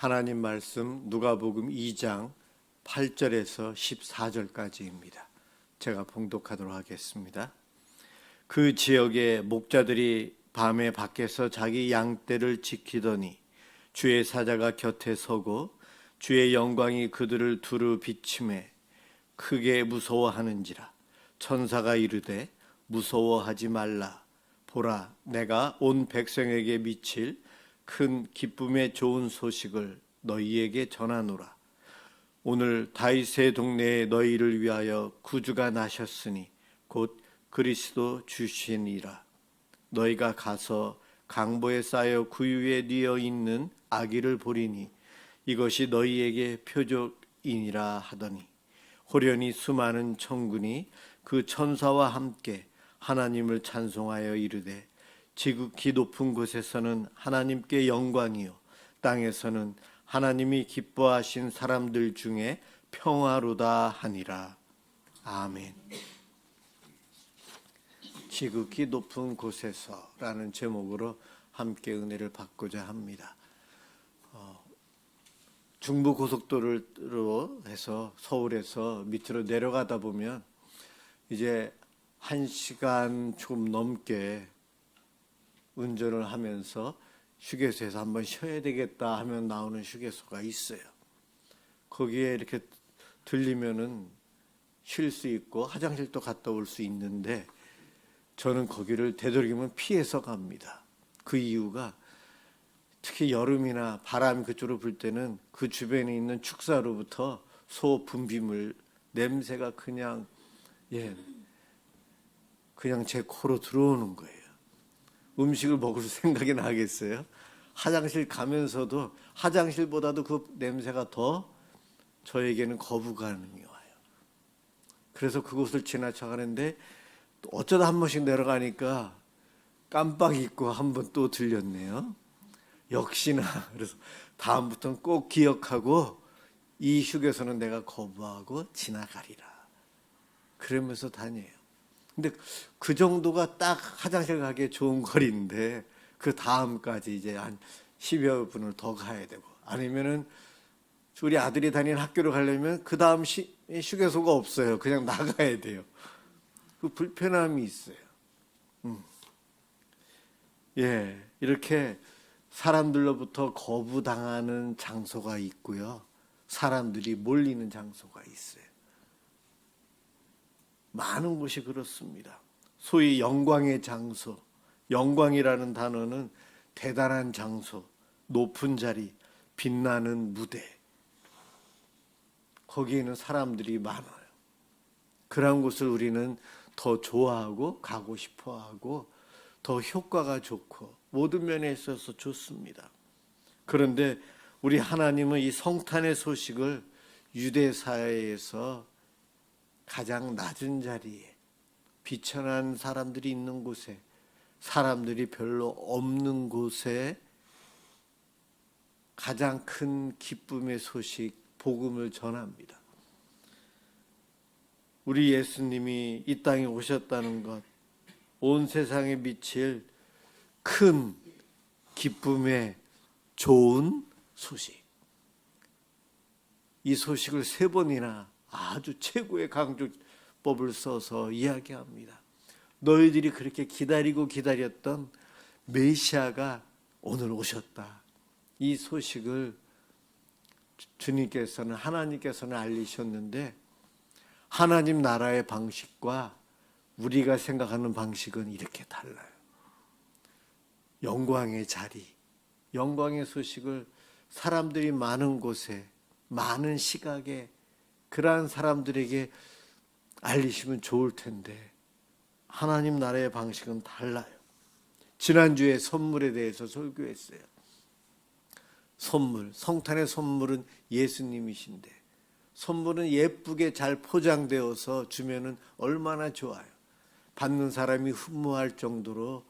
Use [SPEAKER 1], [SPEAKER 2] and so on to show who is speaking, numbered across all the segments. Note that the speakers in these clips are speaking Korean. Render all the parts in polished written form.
[SPEAKER 1] 하나님 말씀 누가복음 2장 8절에서 14절까지입니다. 제가 봉독하도록 하겠습니다. 그 지역의 목자들이 밤에 밖에서 자기 양떼를 지키더니 주의 사자가 곁에 서고 주의 영광이 그들을 두루 비침해 크게 무서워하는지라. 천사가 이르되 무서워하지 말라. 보라, 내가 온 백성에게 미칠 큰 기쁨의 좋은 소식을 너희에게 전하노라. 오늘 다윗의 동네에 너희를 위하여 구주가 나셨으니 곧 그리스도 주시니라. 너희가 가서 강보에 쌓여 구유에 뉘어 있는 아기를 보리니 이것이 너희에게 표적이니라 하더니 호련히 수많은 천군이 그 천사와 함께 하나님을 찬송하여 이르되 지극히 높은 곳에서는 하나님께 영광이요 땅에서는 하나님이 기뻐하신 사람들 중에 평화로다 하니라. 아멘. 지극히 높은 곳에서라는 제목으로 함께 은혜를 받고자 합니다. 중부고속도로로 해서 서울에서 밑으로 내려가다 보면 이제 1시간 조금 넘게 운전을 하면서 휴게소에서 한번 쉬어야 되겠다 하면 나오는 휴게소가 있어요. 거기에 이렇게 들리면은 쉴 수 있고 화장실도 갔다 올 수 있는데 저는 거기를 되도록이면 피해서 갑니다. 그 이유가 특히 여름이나 바람이 그쪽으로 불 때는 그 주변에 있는 축사로부터 소 분비물 냄새가 그냥 제 코로 들어오는 거예요. 음식을 먹을 생각이 나겠어요? 화장실 가면서도 화장실보다도 그 냄새가 더 저에게는 거부감이 와요. 그래서 그곳을 지나쳐가는데 어쩌다 한 번씩 내려가니까 깜빡 잊고 한 번 또 들렸네요. 역시나. 그래서 다음부터는 꼭 기억하고 이 휴게소는 내가 거부하고 지나가리라. 그러면서 다녀요. 근데 그 정도가 딱 화장실 가기에 좋은 거리인데 그 다음까지 이제 한 10여 분을 더 가야 되고 아니면은 우리 아들이 다니는 학교를 가려면 그 다음 휴게소가 없어요. 그냥 나가야 돼요. 그 불편함이 있어요. 이렇게 사람들로부터 거부당하는 장소가 있고요. 사람들이 몰리는 장소가 있어요. 많은 곳이 그렇습니다. 소위 영광의 장소, 영광이라는 단어는 대단한 장소, 높은 자리, 빛나는 무대. 거기에는 사람들이 많아요. 그런 곳을 우리는 더 좋아하고 가고 싶어하고 더 효과가 좋고 모든 면에 있어서 좋습니다. 그런데 우리 하나님은 이 성탄의 소식을 유대 사회에서 가장 낮은 자리에 비천한 사람들이 있는 곳에 사람들이 별로 없는 곳에 가장 큰 기쁨의 소식 복음을 전합니다. 우리 예수님이 이 땅에 오셨다는 것, 온 세상에 미칠 큰 기쁨의 좋은 소식. 이 소식을 3번이나 아주 최고의 강조법을 써서 이야기합니다. 너희들이 그렇게 기다리고 기다렸던 메시아가 오늘 오셨다. 이 소식을 주님께서는 하나님께서는 알리셨는데 하나님 나라의 방식과 우리가 생각하는 방식은 이렇게 달라요. 영광의 자리, 영광의 소식을 사람들이 많은 곳에 많은 시각에 그러한 사람들에게 알리시면 좋을 텐데 하나님 나라의 방식은 달라요. 지난주에 선물에 대해서 설교했어요. 선물, 성탄의 선물은 예수님이신데 선물은 예쁘게 잘 포장되어서 주면은 얼마나 좋아요. 받는 사람이 흠모할 정도로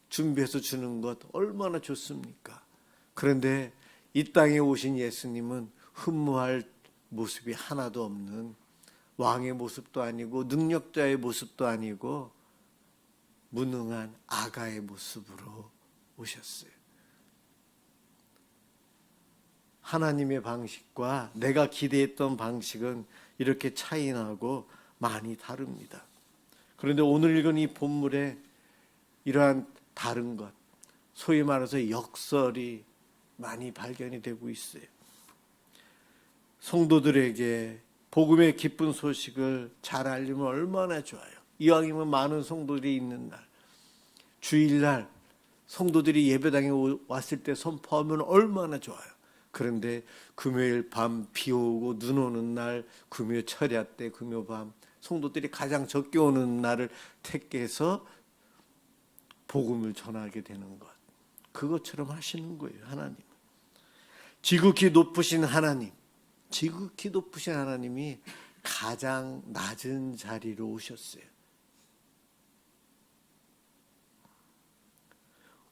[SPEAKER 1] 준비해서 주는 것 얼마나 좋습니까? 그런데 이 땅에 오신 예수님은 흠모할 모습이 하나도 없는 왕의 모습도 아니고 능력자의 모습도 아니고 무능한 아가의 모습으로 오셨어요. 하나님의 방식과 내가 기대했던 방식은 이렇게 차이 나고 많이 다릅니다. 그런데 오늘 읽은 이 본문에 이러한 다른 것, 소위 말해서 역설이 많이 발견이 되고 있어요. 성도들에게 복음의 기쁜 소식을 잘 알리면 얼마나 좋아요. 이왕이면 많은 성도들이 있는 날, 주일날 성도들이 예배당에 왔을 때 선포하면 얼마나 좋아요. 그런데 금요일 밤 비 오고 눈 오는 날, 금요 철야 때 금요 밤 성도들이 가장 적게 오는 날을 택해서 복음을 전하게 되는 것, 그것처럼 하시는 거예요. 하나님, 지극히 높으신 하나님, 지극히 높으신 하나님이 가장 낮은 자리로 오셨어요.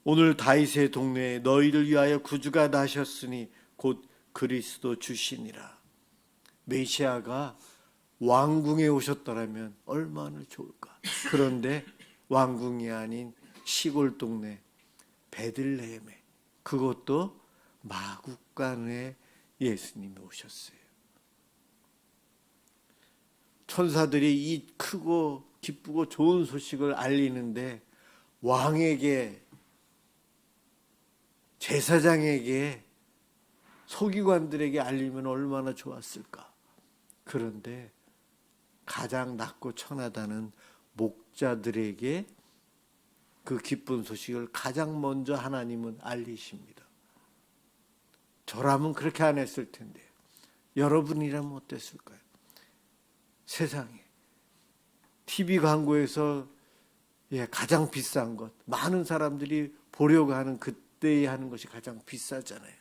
[SPEAKER 1] 오늘 다윗의 동네에 너희를 위하여 구주가 나셨으니 곧 그리스도 주시니라. 메시아가 왕궁에 오셨더라면 얼마나 좋을까. 그런데 왕궁이 아닌 시골 동네 베들레헴에, 그것도 마구간에 예수님이 오셨어요. 천사들이 이 크고 기쁘고 좋은 소식을 알리는데 왕에게, 제사장에게, 서기관들에게 알리면 얼마나 좋았을까. 그런데 가장 낮고 천하다는 목자들에게 그 기쁜 소식을 가장 먼저 하나님은 알리십니다. 저라면 그렇게 안 했을 텐데 여러분이라면 어땠을까요? 세상에 TV 광고에서 가장 비싼 것, 많은 사람들이 보려고 하는 그때에 하는 것이 가장 비싸잖아요.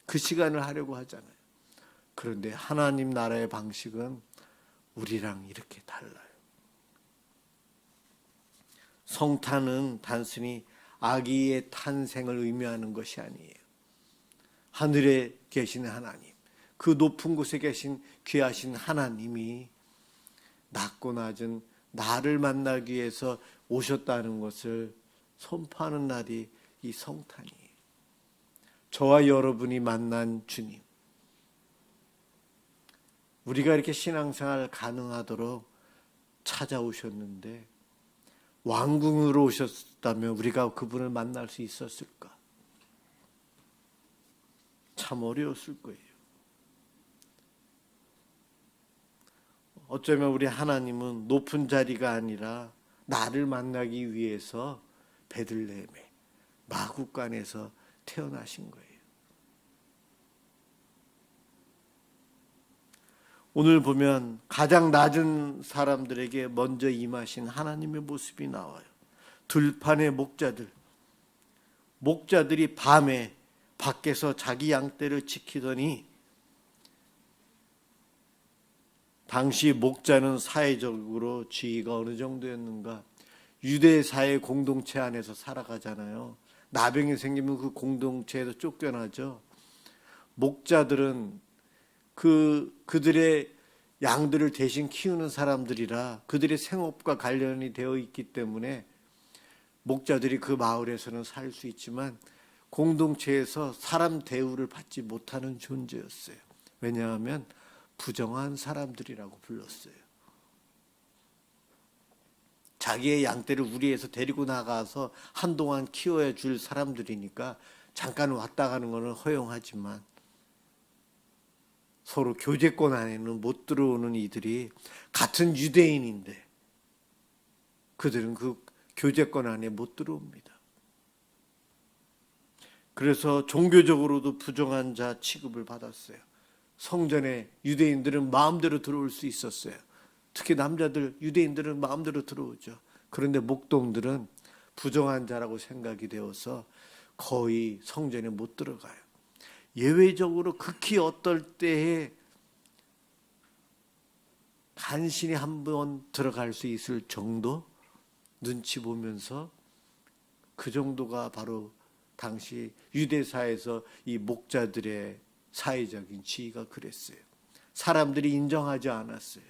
[SPEAKER 1] 그 시간을 하려고 하잖아요. 그런데 하나님 나라의 방식은 우리랑 이렇게 달라요. 성탄은 단순히 아기의 탄생을 의미하는 것이 아니에요. 하늘에 계신 하나님, 그 높은 곳에 계신 귀하신 하나님이 낮고 낮은 나를 만나기 위해서 오셨다는 것을 선포하는 날이 이 성탄이에요. 저와 여러분이 만난 주님, 우리가 이렇게 신앙생활 가능하도록 찾아오셨는데 왕궁으로 오셨다면 우리가 그분을 만날 수 있었을까? 참 어려웠을 거예요. 어쩌면 우리 하나님은 높은 자리가 아니라 나를 만나기 위해서 베들레헴에 마구간에서 태어나신 거예요. 오늘 보면 가장 낮은 사람들에게 먼저 임하신 하나님의 모습이 나와요. 들판의 목자들이 밤에 밖에서 자기 양떼를 지키더니, 당시 목자는 사회적으로 지위가 어느 정도였는가? 유대 사회 공동체 안에서 살아가잖아요. 나병이 생기면 그 공동체에서 쫓겨나죠. 목자들은 그들의 양들을 대신 키우는 사람들이라 그들의 생업과 관련이 되어 있기 때문에 목자들이 그 마을에서는 살 수 있지만 공동체에서 사람 대우를 받지 못하는 존재였어요. 왜냐하면 부정한 사람들이라고 불렀어요. 자기의 양떼를 우리에서 데리고 나가서 한동안 키워야 줄 사람들이니까 잠깐 왔다 가는 것은 허용하지만 서로 교제권 안에는 못 들어오는 이들이 같은 유대인인데 그들은 그 교제권 안에 못 들어옵니다. 그래서 종교적으로도 부정한 자 취급을 받았어요. 성전에 유대인들은 마음대로 들어올 수 있었어요. 특히 남자들, 유대인들은 마음대로 들어오죠. 그런데 목동들은 부정한 자라고 생각이 되어서 거의 성전에 못 들어가요. 예외적으로 극히 어떨 때에 간신히 한번 들어갈 수 있을 정도, 눈치 보면서, 그 정도가 바로 당시 유대사에서 이 목자들의 사회적인 지위가 그랬어요. 사람들이 인정하지 않았어요.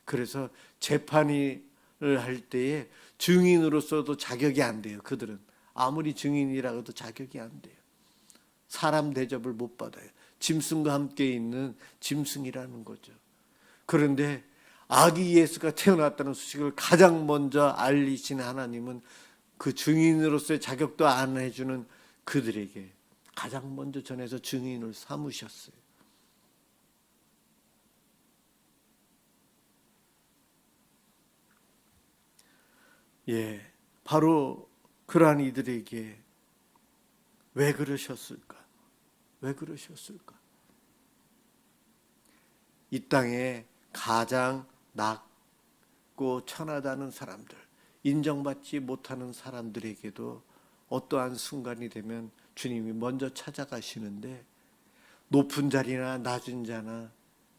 [SPEAKER 1] 그래서 재판을 할 때에 증인으로서도 자격이 안 돼요. 그들은 아무리 증인이라고도 자격이 안 돼요. 사람 대접을 못 받아요. 짐승과 함께 있는 짐승이라는 거죠. 그런데 아기 예수가 태어났다는 소식을 가장 먼저 알리신 하나님은 그 증인으로서의 자격도 안 해주는 그들에게 가장 먼저 전해서 증인을 삼으셨어요. 예, 바로 그러한 이들에게 왜 그러셨을까? 왜 그러셨을까? 이 땅에 가장 낮고 천하다는 사람들, 인정받지 못하는 사람들에게도 어떠한 순간이 되면 주님이 먼저 찾아가시는데, 높은 자리나 낮은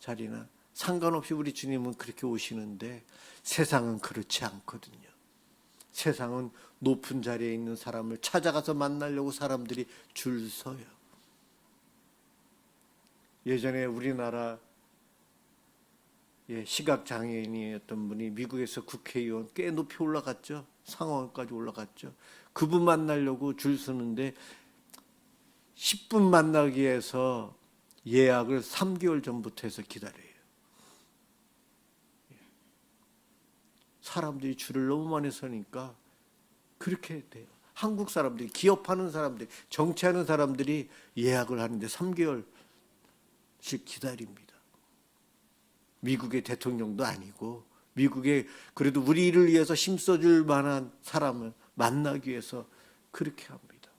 [SPEAKER 1] 자리나 상관없이 우리 주님은 그렇게 오시는데, 세상은 그렇지 않거든요. 세상은 높은 자리에 있는 사람을 찾아가서 만나려고 사람들이 줄 서요. 예전에 우리나라 시각장애인이었던 분이 미국에서 국회의원 꽤 높이 올라갔죠. 상원까지 올라갔죠. 그분 만나려고 줄 서는데 10분 만나기 위해서 예약을 3개월 전부터 해서 기다려요. 사람들이 줄을 너무 많이 서니까 그렇게 돼요. 한국 사람들이, 기업하는 사람들이, 정치하는 사람들이 예약을 하는데 3개월씩 기다립니다. 미국의 대통령도 아니고, 미국에 그래도 우리를 위해서 힘써줄 만한 사람을 만나기 위해서 그렇게 합니다.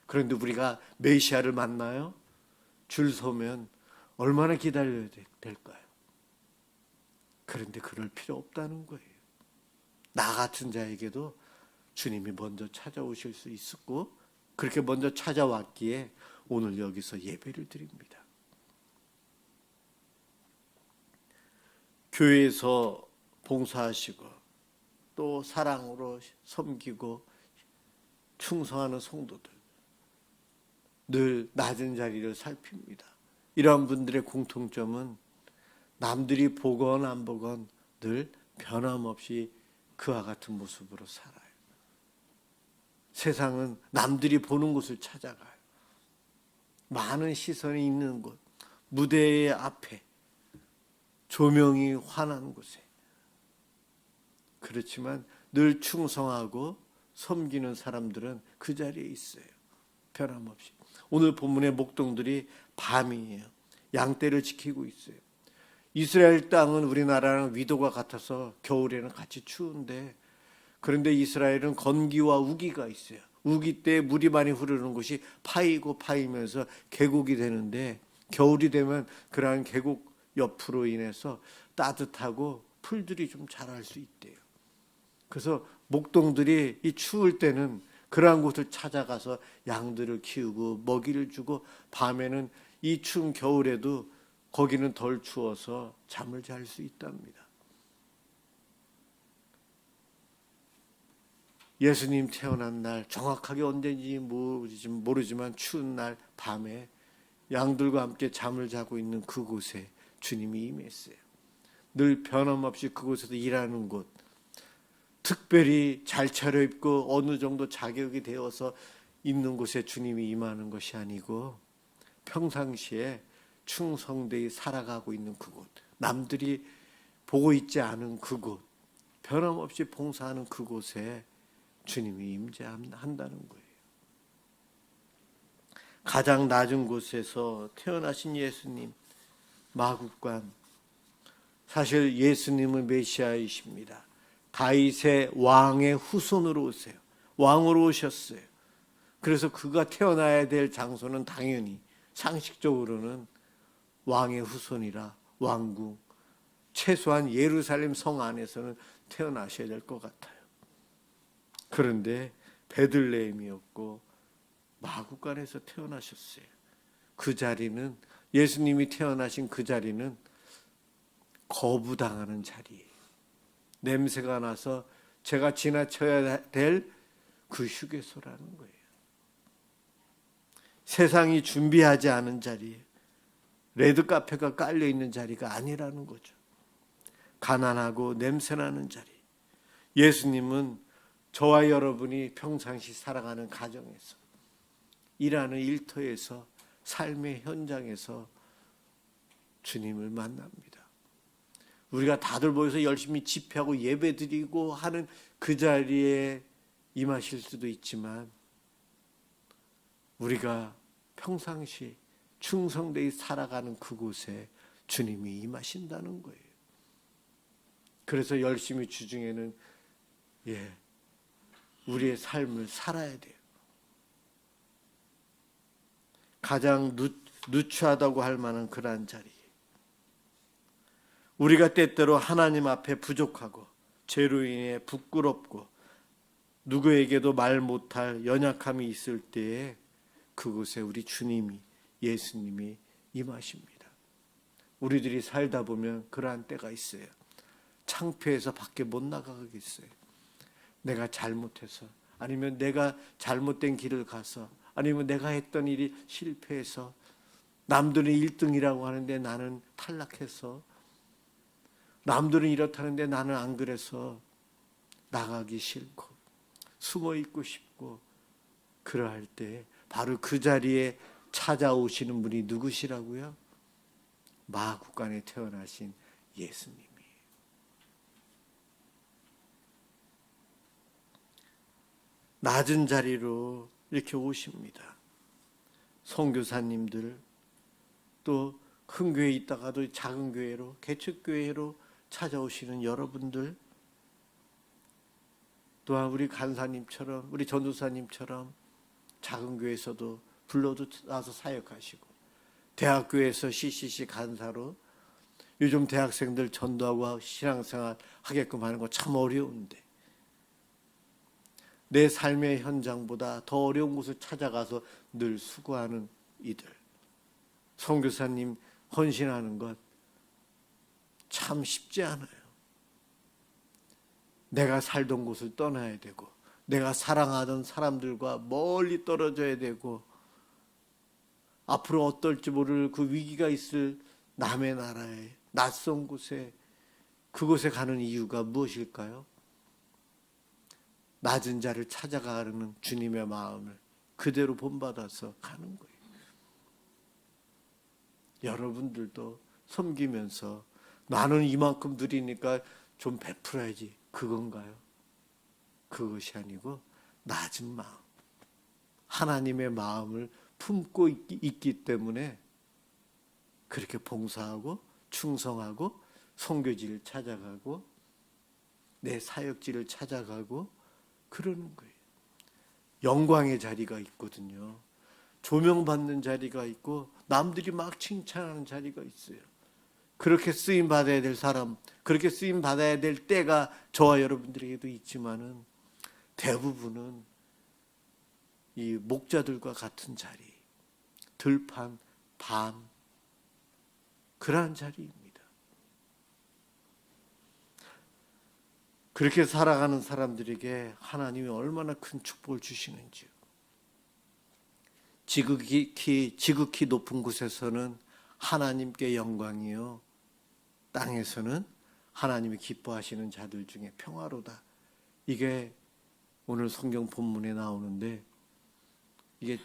[SPEAKER 1] 그런데 우리가 메시아를 만나요? 줄 서면 얼마나 기다려야 될까요? 그런데 그럴 필요 없다는 거예요. 나 같은 자에게도 주님이 먼저 찾아오실 수 있었고, 그렇게 먼저 찾아왔기에 오늘 여기서 예배를 드립니다. 교회에서 봉사하시고 또 사랑으로 섬기고 충성하는 성도들, 늘 낮은 자리를 살핍니다. 이러한 분들의 공통점은 남들이 보건 안 보건 늘 변함없이 그와 같은 모습으로 살아요. 세상은 남들이 보는 곳을 찾아가요. 많은 시선이 있는 곳, 무대의 앞에, 조명이 환한 곳에. 그렇지만 늘 충성하고 섬기는 사람들은 그 자리에 있어요. 변함없이. 오늘 본문의 목동들이 밤이에요. 양떼를 지키고 있어요. 이스라엘 땅은 우리나라랑 위도가 같아서 겨울에는 같이 추운데, 그런데 이스라엘은 건기와 우기가 있어요. 우기 때 물이 많이 흐르는 곳이 파이고 파이면서 계곡이 되는데, 겨울이 되면 그러한 계곡 옆으로 인해서 따뜻하고 풀들이 좀 자랄 수 있대요. 그래서 목동들이 이 추울 때는 그러한 곳을 찾아가서 양들을 키우고 먹이를 주고, 밤에는 이 추운 겨울에도 거기는 덜 추워서 잠을 잘 수 있답니다. 예수님 태어난 날, 정확하게 언제인지 모르지만 추운 날 밤에 양들과 함께 잠을 자고 있는 그곳에 주님이 임했어요. 늘 변함없이 그곳에서 일하는 곳, 특별히 잘 차려입고 어느 정도 자격이 되어서 있는 곳에 주님이 임하는 것이 아니고, 평상시에 충성되이 살아가고 있는 그곳, 남들이 보고 있지 않은 그곳, 변함없이 봉사하는 그곳에 주님이 임재한다는 거예요. 가장 낮은 곳에서 태어나신 예수님, 마국간, 사실 예수님은 메시아이십니다. 다윗의 왕의 후손으로 오세요. 왕으로 오셨어요. 그래서 그가 태어나야 될 장소는 당연히 상식적으로는 왕의 후손이라 왕궁, 최소한 예루살렘 성 안에서는 태어나셔야 될 것 같아요. 그런데 베들레헴이었고 마구간에서 태어나셨어요. 그 자리는, 예수님이 태어나신 그 자리는 거부당하는 자리예요. 냄새가 나서 제가 지나쳐야 될 그 휴게소라는 거예요. 세상이 준비하지 않은 자리에, 레드카페가 깔려있는 자리가 아니라는 거죠. 가난하고 냄새나는 자리. 예수님은 저와 여러분이 평상시 살아가는 가정에서 일하는 일터에서, 삶의 현장에서 주님을 만납니다. 우리가 다들 모여서 열심히 집회하고 예배드리고 하는 그 자리에 임하실 수도 있지만, 우리가 평상시 충성되이 살아가는 그곳에 주님이 임하신다는 거예요. 그래서 열심히 주중에는 우리의 삶을 살아야 돼요. 가장 누추하다고 할 만한 그러한 자리. 우리가 때때로 하나님 앞에 부족하고 죄로 인해 부끄럽고 누구에게도 말 못할 연약함이 있을 때에 그곳에 우리 주님이, 예수님이 임하십니다. 우리들이 살다 보면 그러한 때가 있어요. 창피해서 밖에 못 나가겠어요. 내가 잘못해서, 아니면 내가 잘못된 길을 가서, 아니면 내가 했던 일이 실패해서, 남들은 1등이라고 하는데 나는 탈락해서, 남들은 이렇다는데 나는 안 그래서 나가기 싫고 숨어 있고 싶고, 그러할 때 바로 그 자리에 찾아오시는 분이 누구시라고요? 마구간에 태어나신 예수님이에요. 낮은 자리로 이렇게 오십니다. 선교사님들, 또 큰 교회에 있다가도 작은 교회로, 개척교회로 찾아오시는 여러분들, 또한 우리 간사님처럼, 우리 전도사님처럼 작은 교회에서도 불러도 나서 사역하시고, 대학교에서 CCC 간사로, 요즘 대학생들 전도하고 신앙생활 하게끔 하는 거 참 어려운데, 내 삶의 현장보다 더 어려운 곳을 찾아가서 늘 수고하는 이들, 선교사님 헌신하는 것 참 쉽지 않아요. 내가 살던 곳을 떠나야 되고, 내가 사랑하던 사람들과 멀리 떨어져야 되고, 앞으로 어떨지 모를 그 위기가 있을 남의 나라에, 낯선 곳에, 그곳에 가는 이유가 무엇일까요? 낮은 자를 찾아가는 주님의 마음을 그대로 본받아서 가는 거예요. 여러분들도 섬기면서 나는 이만큼 드리니까 좀 베풀어야지, 그건가요? 그것이 아니고 낮은 마음, 하나님의 마음을 품고 있기 때문에 그렇게 봉사하고 충성하고 선교지를 찾아가고 내 사역지를 찾아가고 그러는 거예요. 영광의 자리가 있거든요. 조명받는 자리가 있고 남들이 막 칭찬하는 자리가 있어요. 그렇게 쓰임 받아야 될 사람, 그렇게 쓰임 받아야 될 때가 저와 여러분들에게도 있지만은 대부분은 이 목자들과 같은 자리, 들판, 밤, 그러한 자리입니다. 그렇게 살아가는 사람들에게 하나님이 얼마나 큰 축복을 주시는지요. 지극히 높은 곳에서는 하나님께 영광이요, 땅에서는 하나님이 기뻐하시는 자들 중에 평화로다. 이게 오늘 성경 본문에 나오는데, 이게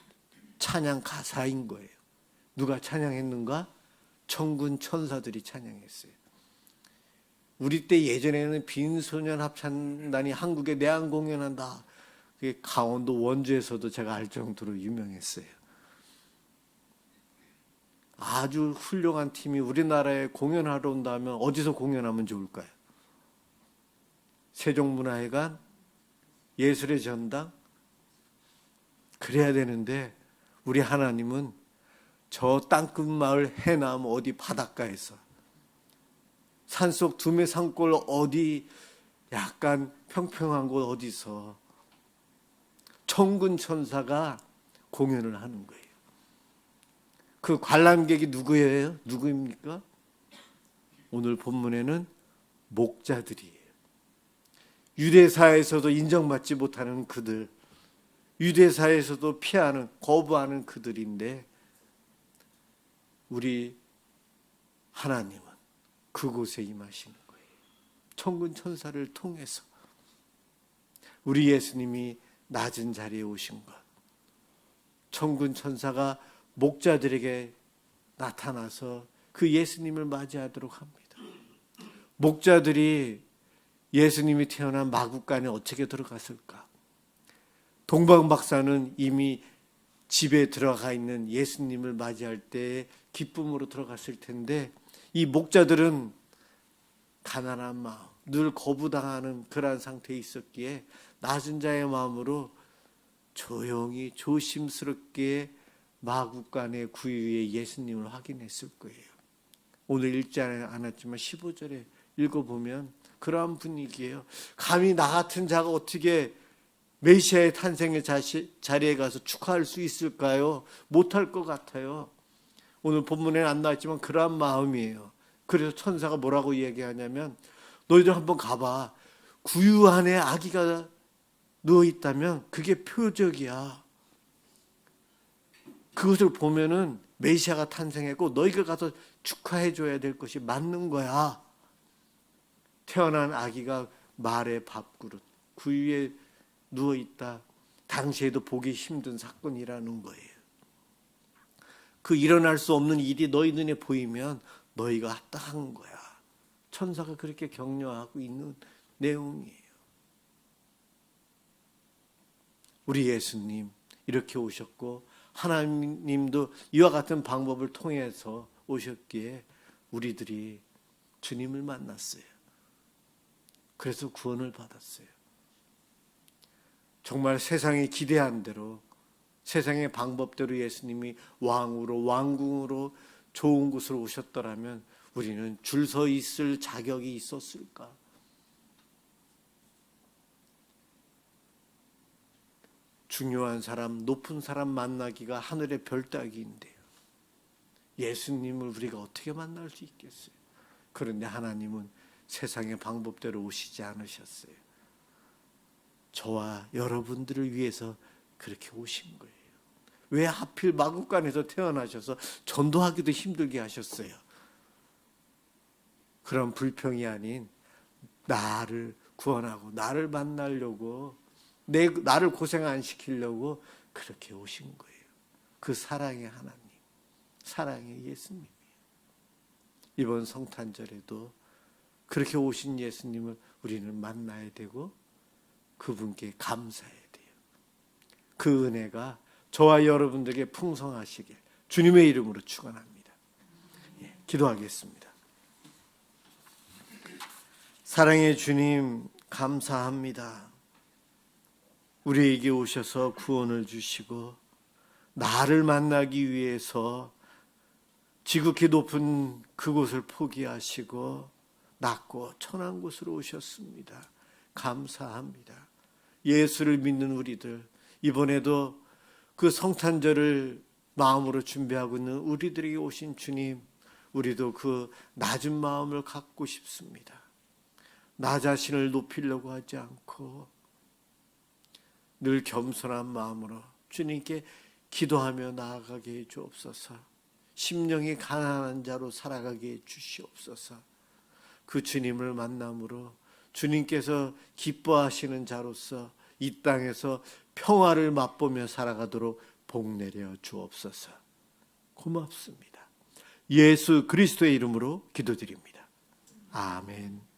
[SPEAKER 1] 찬양 가사인 거예요. 누가 찬양했는가? 천군 천사들이 찬양했어요. 우리 때 예전에는 빈소년 합창단이 한국에 내한 공연한다, 그게 강원도 원주에서도 제가 알 정도로 유명했어요. 아주 훌륭한 팀이 우리나라에 공연하러 온다면 어디서 공연하면 좋을까요? 세종문화회관, 예술의 전당, 그래야 되는데 우리 하나님은 저 땅끝마을 해남 어디 바닷가에서, 산속 두메 산골 어디 약간 평평한 곳 어디서 천군 천사가 공연을 하는 거예요. 그 관람객이 누구예요? 누구입니까? 오늘 본문에는 목자들이에요. 유대사에서도 인정받지 못하는 그들, 유대사에서도 피하는, 거부하는 그들인데, 우리 하나님은 그곳에 임하시는 거예요. 천군 천사를 통해서 우리 예수님이 낮은 자리에 오신 것, 천군 천사가 목자들에게 나타나서 그 예수님을 맞이하도록 합니다. 목자들이 예수님이 태어난 마구간에 어떻게 들어갔을까? 동방 박사는 이미 집에 들어가 있는 예수님을 맞이할 때 기쁨으로 들어갔을 텐데, 이 목자들은 가난한 마음, 늘 거부당하는 그러한 상태에 있었기에 낮은 자의 마음으로 조용히 조심스럽게 마구간의 구유에 예수님을 확인했을 거예요. 오늘 읽지 않았지만 15절에 읽어보면 그러한 분위기예요. 감히 나 같은 자가 어떻게 메시아의 탄생의 자리에 가서 축하할 수 있을까요? 못할 것 같아요. 오늘 본문에는 안 나왔지만 그러한 마음이에요. 그래서 천사가 뭐라고 얘기하냐면, 너희들 한번 가봐. 구유 안에 아기가 누워있다면 그게 표적이야. 그것을 보면은 메시아가 탄생했고 너희가 가서 축하해 줘야 될 것이 맞는 거야. 태어난 아기가 말의 밥그릇, 구유에 누워있다. 당시에도 보기 힘든 사건이라는 거예요. 그 일어날 수 없는 일이 너희 눈에 보이면 너희가 합당한 거야. 천사가 그렇게 격려하고 있는 내용이에요. 우리 예수님 이렇게 오셨고 하나님도 이와 같은 방법을 통해서 오셨기에 우리들이 주님을 만났어요. 그래서 구원을 받았어요. 정말 세상이 기대한 대로, 세상의 방법대로 예수님이 왕으로, 왕궁으로 좋은 곳으로 오셨더라면 우리는 줄 서 있을 자격이 있었을까? 중요한 사람, 높은 사람 만나기가 하늘의 별 따기인데요. 예수님을 우리가 어떻게 만날 수 있겠어요? 그런데 하나님은 세상의 방법대로 오시지 않으셨어요. 저와 여러분들을 위해서 그렇게 오신 거예요. 왜 하필 마구간에서 태어나셔서 전도하기도 힘들게 하셨어요? 그런 불평이 아닌 나를 구원하고 나를 만나려고, 나를 고생 안 시키려고 그렇게 오신 거예요. 그 사랑의 하나님, 사랑의 예수님이에요. 이번 성탄절에도 그렇게 오신 예수님을 우리는 만나야 되고 그분께 감사해야 돼요. 그 은혜가 저와 여러분들에게 풍성하시길 주님의 이름으로 축원합니다. 기도하겠습니다. 사랑의 주님, 감사합니다. 우리에게 오셔서 구원을 주시고 나를 만나기 위해서 지극히 높은 그곳을 포기하시고 낮고 천한 곳으로 오셨습니다. 감사합니다. 예수를 믿는 우리들, 이번에도 그 성탄절을 마음으로 준비하고 있는 우리들에게 오신 주님, 우리도 그 낮은 마음을 갖고 싶습니다. 나 자신을 높이려고 하지 않고 늘 겸손한 마음으로 주님께 기도하며 나아가게 해 주옵소서. 심령이 가난한 자로 살아가게 해 주시옵소서. 그 주님을 만남으로 주님께서 기뻐하시는 자로서 이 땅에서 평화를 맛보며 살아가도록 복내려 주옵소서. 고맙습니다. 예수 그리스도의 이름으로 기도드립니다. 아멘.